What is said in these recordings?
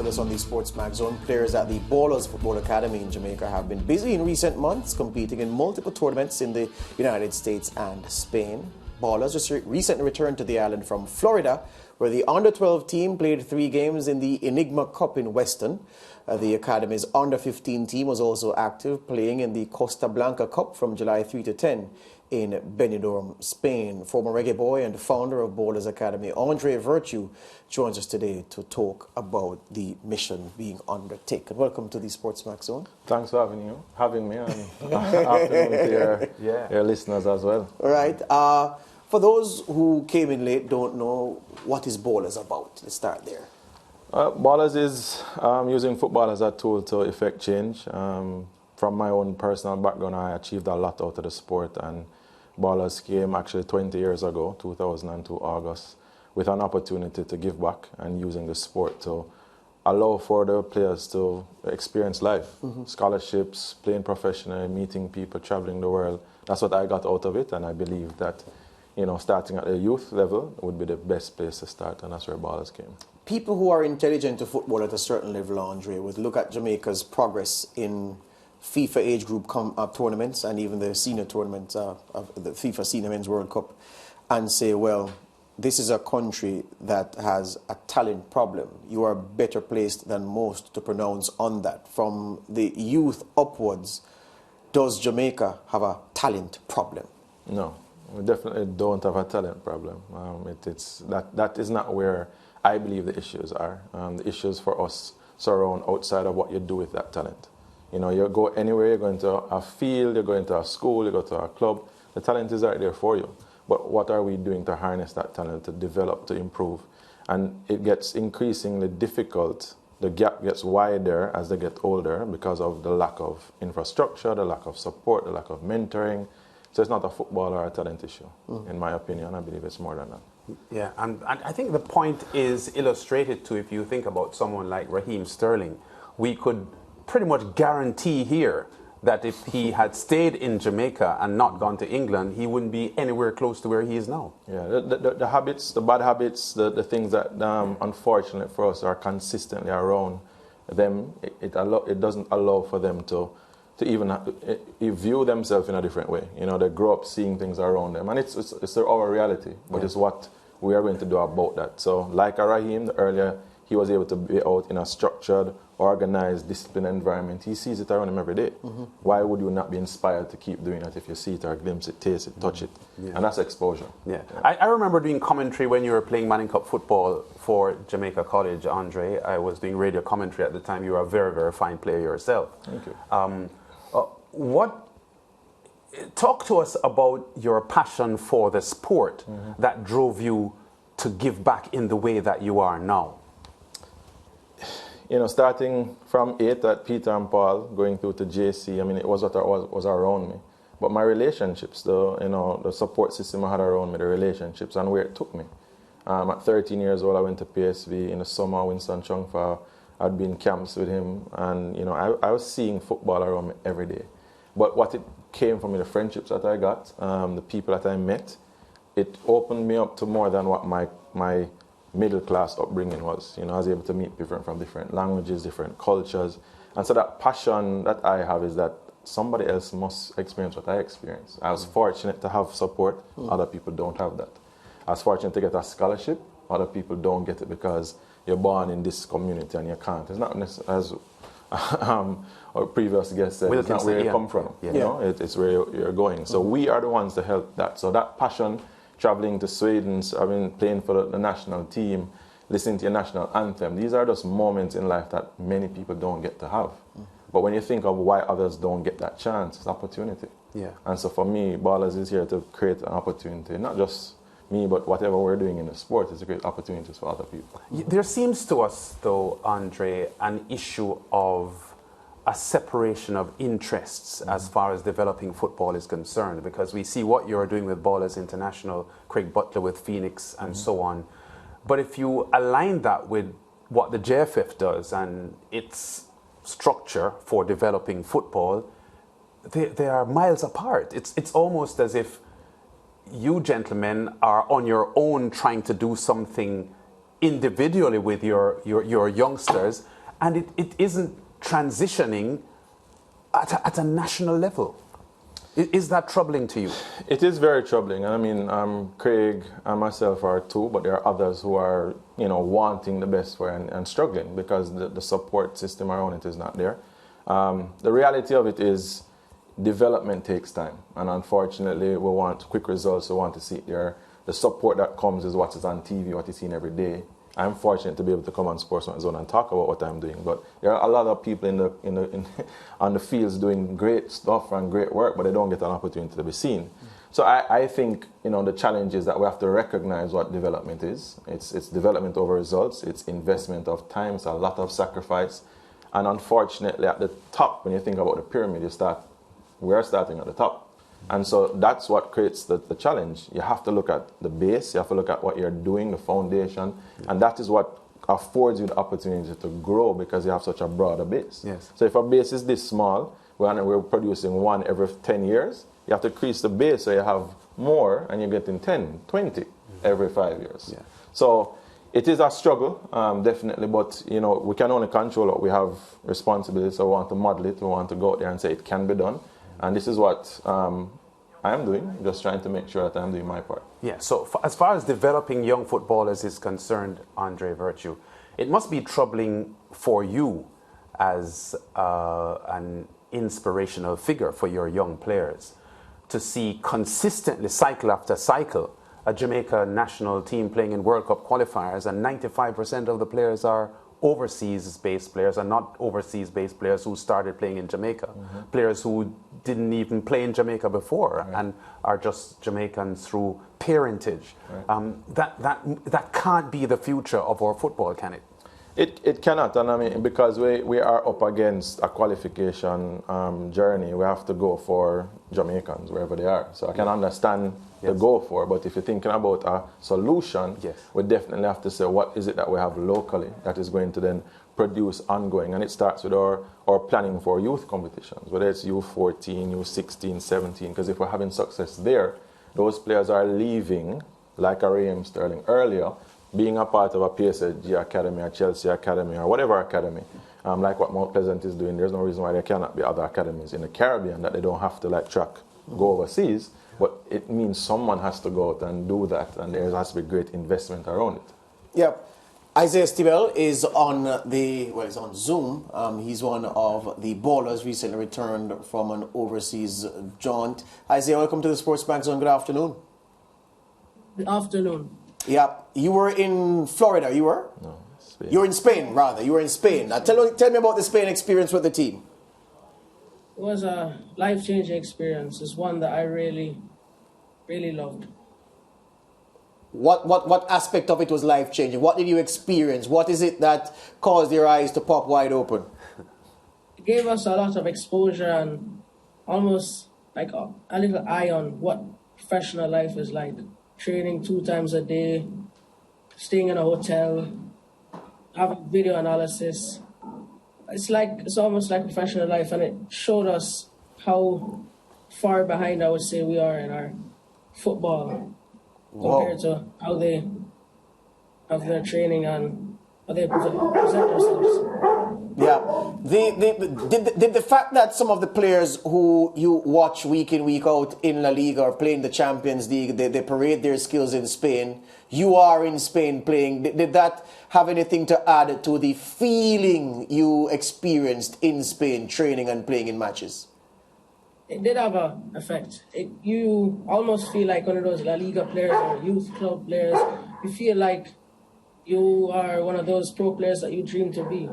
with us on the Sports Mag Zone. Players at the Ballaz Football Academy in Jamaica have been busy in recent months, competing in multiple tournaments in the United States and Spain. Ballaz just recently returned to the island from Florida, where the under-12 team played 3 games in the Enigma Cup in Weston. The Academy's under-15 team was also active, playing in the Costa Blanca Cup from July 3 to 10 in Benidorm, Spain. Former reggae boy and founder of Ballaz Academy, Andre Virtue, joins us today to talk about the mission being undertaken. Welcome to the Sports Mag Zone. Thanks for having me, and afternoon to your listeners as well. All right. For those who came in late, don't know, what is Ballaz about? Let's start there. Ballaz is using football as a tool to effect change. From my own personal background, I achieved a lot out of the sport, and Ballaz came actually 20 years ago, 2002 August, with an opportunity to give back and using the sport to allow for the players to experience life, scholarships, playing professionally, meeting people, traveling the world. That's what I got out of it, and I believe that, you know, starting at the youth level would be the best place to start, and that's where Ballaz came. People who are intelligent to football at a certain level, Andre, would look at Jamaica's progress in FIFA age group tournaments and even the senior tournaments of the FIFA Senior Men's World Cup and say, well, this is a country that has a talent problem. You are better placed than most to pronounce on that. From the youth upwards, does Jamaica have a talent problem? No, we definitely don't have a talent problem. That is not where I believe the issues are. The issues for us surround outside of what you do with that talent. You know, you go anywhere, you're going to a field, you're going to a school, you go to a club, the talent is right there for you. But what are we doing to harness that talent, to develop, to improve? And it gets increasingly difficult. The gap gets wider as they get older because of the lack of infrastructure, the lack of support, the lack of mentoring. So it's not a football or a talent issue, in my opinion. I believe it's more than that. Yeah, and I think the point is illustrated too if you think about someone like Raheem Sterling. We could pretty much guarantee here that if he had stayed in Jamaica and not gone to England, he wouldn't be anywhere close to where he is now. Yeah, the habits, the bad habits, the things that unfortunately for us are consistently around them, it doesn't allow for them to even view themselves in a different way. You know, they grow up seeing things around them, and it's our reality, but it's what we are going to do about that. So like Raheem, earlier, he was able to be out in a structured, organized, disciplined environment. He sees it around him every day. Why would you not be inspired to keep doing that if you see it or glimpse it, taste it, touch it? And that's exposure. Yeah. I remember doing commentary when you were playing Manning Cup football for Jamaica College, Andre. I was doing radio commentary at the time. You were a very, very fine player yourself. Thank you. Talk to us about your passion for the sport that drove you to give back in the way that you are now. You know, starting from 8 at Peter and Paul, going through to JC, I mean, it was what was around me. But my relationships, the support system I had around me, the relationships, and where it took me. At 13 years old, I went to PSV in the summer. Winston Chungfa, I'd been in camps with him, and you know, I was seeing football around me every day. But what it came from, the friendships that I got, the people that I met, it opened me up to more than what my middle class upbringing was. You know, I was able to meet people from different languages, different cultures. And so that passion that I have is that somebody else must experience what I experienced. I was fortunate to have support. Other people don't have that. I was fortunate to get a scholarship. Other people don't get it because you're born in this community and you can't. It's not necessarily, as our previous guest said, it's not where you come from. You know, it's where you're going. So we are the ones to help that. So that passion, traveling to Sweden, playing for the national team, listening to your national anthem. These are just moments in life that many people don't get to have. But when you think of why others don't get that chance, it's opportunity. Yeah. And so for me, Ballaz is here to create an opportunity. Not just me, but whatever we're doing in the sport is a great opportunity for other people. There seems to us, though, Andre, an issue of a separation of interests as far as developing football is concerned, because we see what you're doing with Ballaz International, Craig Butler with Phoenix, and so on. But if you align that with what the JFF does and its structure for developing football, they are miles apart. It's almost as if you gentlemen are on your own trying to do something individually with your youngsters, and it isn't transitioning at a national level. Is that troubling to you? It is very troubling. I mean, Craig and myself are two, but there are others who are, wanting the best for it and struggling because the support system around it is not there. The reality of it is development takes time, and unfortunately, we want quick results. We want to see it there. The support that comes is what is on TV, what is seen every day. I'm fortunate to be able to come on Sportsman Zone and talk about what I'm doing, but there are a lot of people on the fields doing great stuff and great work, but they don't get an opportunity to be seen. So I think the challenge is that we have to recognize what development is. It's development over results. It's investment of time. It's a lot of sacrifice, and unfortunately, at the top, when you think about the pyramid, we're starting at the top. And so that's what creates the challenge. You have to look at the base, you have to look at what you're doing, the foundation, and that is what affords you the opportunity to grow because you have such a broader base. Yes. So if a base is this small, we're producing one every 10 years, you have to increase the base so you have more and you're getting 10, 20 every 5 years. Yeah. So it is a struggle, definitely, but we can only control what we have responsibility, so we want to model it, we want to go out there and say it can be done. And this is what I'm doing, just trying to make sure that I'm doing my part. Yeah, so as far as developing young footballers is concerned, Andre Virtue, it must be troubling for you as an inspirational figure for your young players to see consistently, cycle after cycle, a Jamaica national team playing in World Cup qualifiers, and 95% of the players are overseas-based players and not overseas-based players who started playing in Jamaica. Players who didn't even play in Jamaica before and are just Jamaicans through parentage. That can't be the future of our football, can it? It cannot, and I mean, because we are up against a qualification journey, we have to go for Jamaicans wherever they are. So I can understand the go for, but if you're thinking about a solution, we definitely have to say what is it that we have locally that is going to then produce ongoing, and it starts with our planning for youth competitions, whether it's U14, U16, 17, because if we're having success there, those players are leaving, like a Raheem Sterling earlier, being a part of a PSG academy, a Chelsea academy, or whatever academy, like what Mount Pleasant is doing. There's no reason why there cannot be other academies in the Caribbean that they don't have to go overseas, but it means someone has to go out and do that, and there has to be great investment around it. Yeah. Isaiah Stibel is he's on Zoom. He's one of the ballers recently returned from an overseas jaunt. Isaiah, welcome to the Sports Bank Zone. Good afternoon. Good afternoon. Yeah, you were in Florida, you were? No, Spain. You were in Spain, rather. You were in Spain. Now, tell me about the Spain experience with the team. It was a life-changing experience. It's one that I really, really loved. What aspect of it was life-changing? What did you experience? What is it that caused your eyes to pop wide open? It gave us a lot of exposure and almost like a little eye on what professional life is like. Training 2 times a day, staying in a hotel, having video analysis. It's almost like professional life, and it showed us how far behind I would say we are in our football compared to how they have their training and how they present themselves. Yeah. Did the fact that some of the players who you watch week in, week out in La Liga or playing the Champions League, they parade their skills in Spain, you are in Spain playing, did that have anything to add to the feeling you experienced in Spain training and playing in matches? It did have an effect. You almost feel like one of those La Liga players or youth club players. You feel like you are one of those pro players that you dream to be.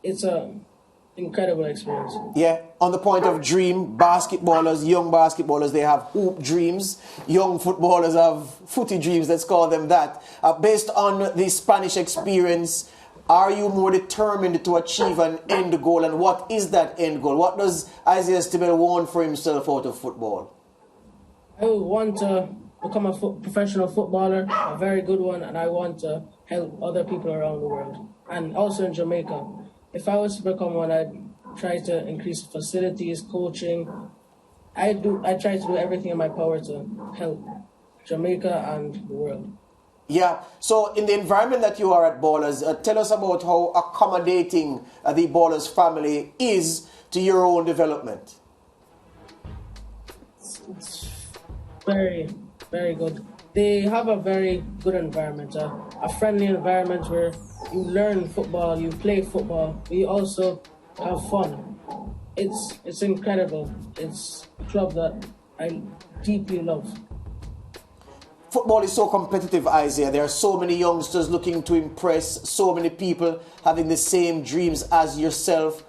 It's an incredible experience. Yeah, on the point of dream, basketballers, young basketballers, they have hoop dreams. Young footballers have footy dreams, let's call them that. Based on the Spanish experience, are you more determined to achieve an end goal? And what is that end goal? What does Isaiah Stibel want for himself out of football? I want to become a professional footballer, a very good one, and I want to help other people around the world, and also in Jamaica. If I was to become one, I'd try to increase facilities, coaching. I try to do everything in my power to help Jamaica and the world. Yeah, so in the environment that you are at Ballaz, tell us about how accommodating the Ballaz family is to your own development. It's very, very good. They have a very good environment, a friendly environment where you learn football, you play football, but you also have fun. It's incredible. It's a club that I deeply love. Football is so competitive, Isaiah. There are so many youngsters looking to impress, so many people having the same dreams as yourself.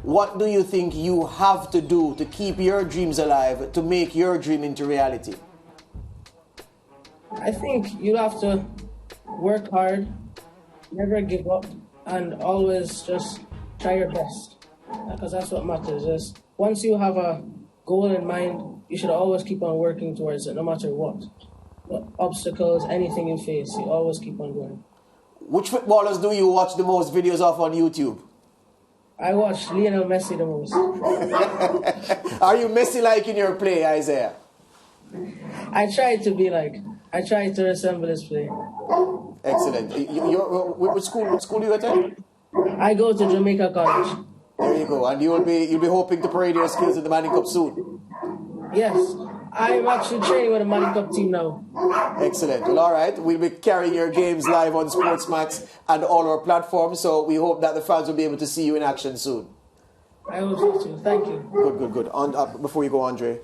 What do you think you have to do to keep your dreams alive, to make your dream into reality? I think you have to work hard, never give up, and always just try your best. Because that's what matters. Is once you have a goal in mind, you should always keep on working towards it, no matter what. What obstacles, anything you face, you always keep on going. Which footballers do you watch the most videos of on YouTube? I watch Lionel Messi the most. Are you Messi-like in your play, Isaiah? I try to resemble his play. Excellent. Which school do you attend? I go to Jamaica College. There you go. And you'll be hoping to parade your skills in the Manning Cup soon. Yes, I'm actually training with the Manning Cup team now. Excellent. Well, all right. We'll be carrying your games live on Sportsmax and all our platforms, so we hope that the fans will be able to see you in action soon. I hope so too. Thank you. Good. Before you go, Andre,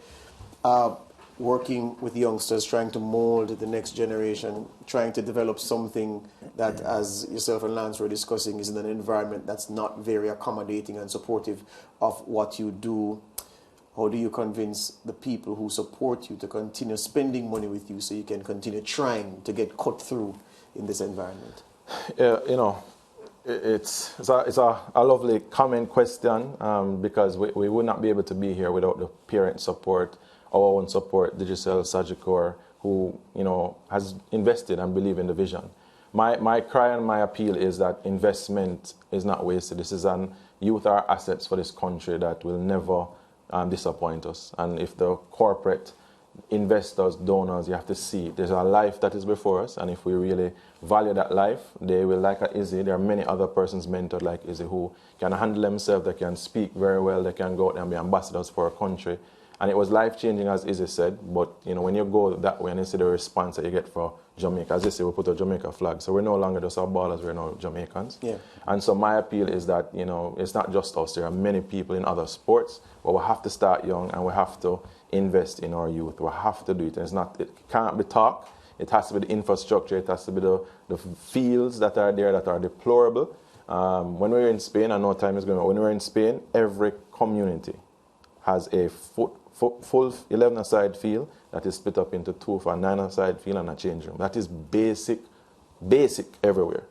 working with youngsters, trying to mold the next generation, trying to develop something that, as yourself and Lance were discussing, is in an environment that's not very accommodating and supportive of what you do. How do you convince the people who support you to continue spending money with you so you can continue trying to get cut through in this environment? Yeah, it's a lovely comment question because we would not be able to be here without the parent support, our own support, Digicel, Sagicor, who has invested and believe in the vision. My cry and my appeal is that investment is not wasted. This is an youth are assets for this country that will never disappoint us. And if the corporate investors, donors, you have to see there's a life that is before us, and if we really value that life, they will, like Izzy, there are many other persons mentored like Izzy who can handle themselves, they can speak very well, they can go out and be ambassadors for a country. And it was life-changing, as Izzy said, but when you go that way and you see the response that you get for Jamaica, as Izzy, we put a Jamaica flag, so we're no longer just our ballers, we're now Jamaicans. Yeah. And so my appeal is that, it's not just us, there are many people in other sports, but we have to start young and we have to invest in our youth. We have to do it. It can't be talk, it has to be the infrastructure, it has to be the fields that are there that are deplorable. When we were in Spain, I know time is going on, when we were in Spain, every community has a full 11-a-side field that is split up into 2 for a 9-a-side field and a change room. That is basic everywhere.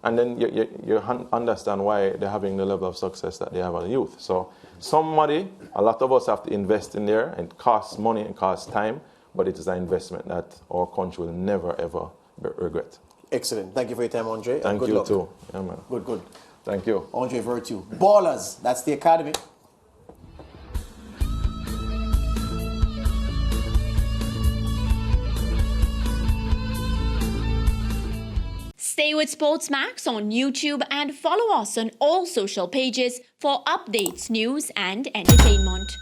And then you understand why they're having the level of success that they have on youth. So a lot of us have to invest in there, and it costs money and costs time, but it is an investment that our country will never, ever regret. Excellent. Thank you for your time, Andre. Thank you too. Yeah, man. Good. Thank you. Andre Virtue. Ballaz, that's the academy. Stay with Sportsmax on YouTube and follow us on all social pages for updates, news and entertainment.